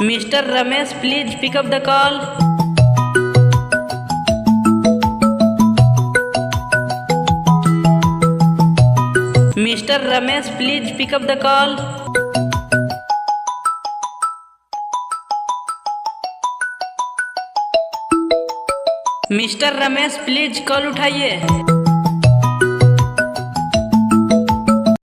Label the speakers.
Speaker 1: Mister Ramesh please pick up the call. Mister Ramesh please pick up the call. Mister Ramesh please call उठाइए।